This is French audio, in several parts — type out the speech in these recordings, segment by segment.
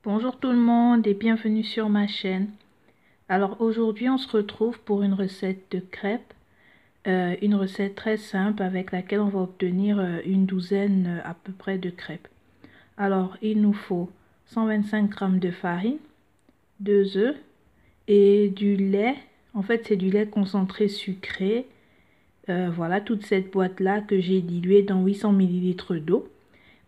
Bonjour tout le monde et bienvenue sur ma chaîne. Alors aujourd'hui on se retrouve pour une recette de crêpes, une recette très simple avec laquelle on va obtenir une douzaine à peu près de crêpes. Alors il nous faut 125 g de farine, 2 œufs et du lait. En fait c'est du lait concentré sucré. Voilà toute cette boîte là que j'ai diluée dans 800 ml d'eau.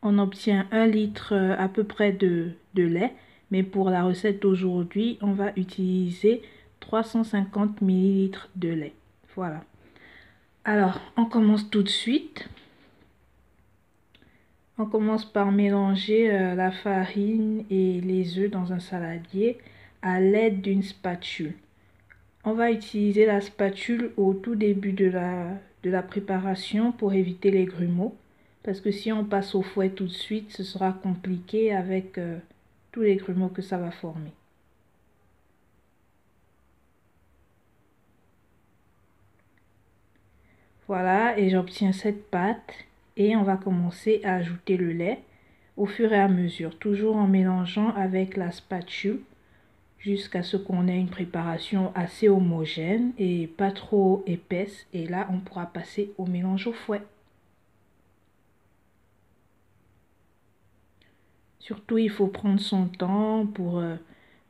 On obtient 1 litre à peu près de lait, mais pour la recette d'aujourd'hui, on va utiliser 350 ml de lait. Voilà. Alors, on commence tout de suite. On commence par mélanger la farine et les œufs dans un saladier à l'aide d'une spatule. On va utiliser la spatule au tout début de la préparation pour éviter les grumeaux. Parce que si on passe au fouet tout de suite, ce sera compliqué avec tous les grumeaux que ça va former. Voilà, et j'obtiens cette pâte et on va commencer à ajouter le lait au fur et à mesure, toujours en mélangeant avec la spatule jusqu'à ce qu'on ait une préparation assez homogène et pas trop épaisse. Et là, on pourra passer au mélange au fouet. Surtout, il faut prendre son temps pour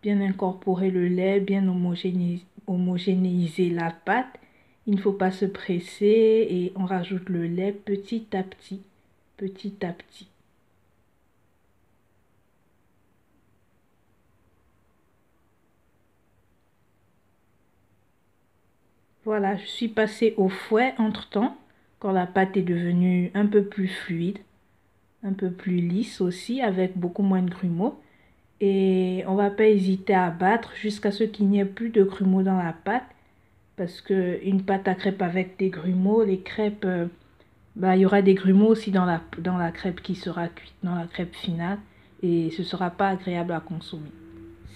bien incorporer le lait, bien homogénéiser la pâte. Il ne faut pas se presser et on rajoute le lait petit à petit, petit à petit. Voilà, je suis passée au fouet entre-temps, quand la pâte est devenue un peu plus fluide, un peu plus lisse aussi, avec beaucoup moins de grumeaux. Et on va pas hésiter à battre jusqu'à ce qu'il n'y ait plus de grumeaux dans la pâte. Parce qu'une pâte à crêpes avec des grumeaux, les crêpes, il y aura des grumeaux aussi dans la crêpe qui sera cuite, dans la crêpe finale. Et ce ne sera pas agréable à consommer.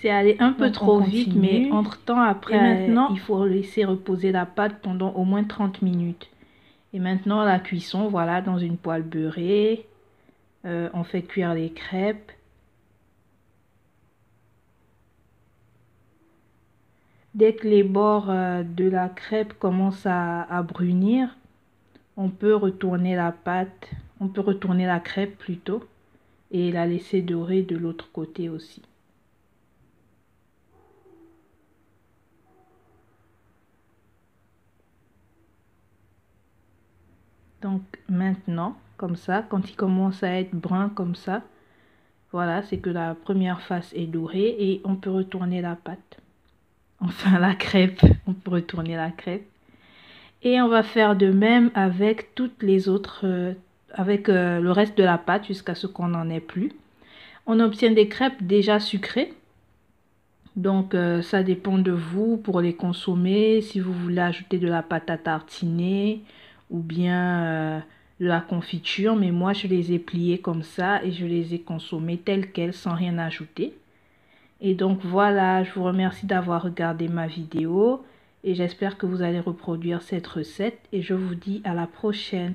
C'est allé un peu trop vite, mais entre-temps, après, maintenant, il faut laisser reposer la pâte pendant au moins 30 minutes. Et maintenant, la cuisson, voilà, dans une poêle beurrée, on fait cuire les crêpes. Dès que les bords de la crêpe commencent à brunir, on peut retourner la pâte, on peut retourner la crêpe plutôt et la laisser dorer de l'autre côté aussi. Donc maintenant, comme ça, quand il commence à être brun comme ça, voilà, c'est que la première face est dorée et on peut retourner la pâte. Enfin la crêpe, on peut retourner la crêpe. Et on va faire de même avec toutes les autres, avec le reste de la pâte jusqu'à ce qu'on n'en ait plus. On obtient des crêpes déjà sucrées. Donc ça dépend de vous pour les consommer. Si vous voulez ajouter de la pâte à tartiner ou bien de la confiture. Mais moi je les ai pliées comme ça et je les ai consommées telles quelles sans rien ajouter. Et donc voilà, je vous remercie d'avoir regardé ma vidéo. Et j'espère que vous allez reproduire cette recette. Et je vous dis à la prochaine.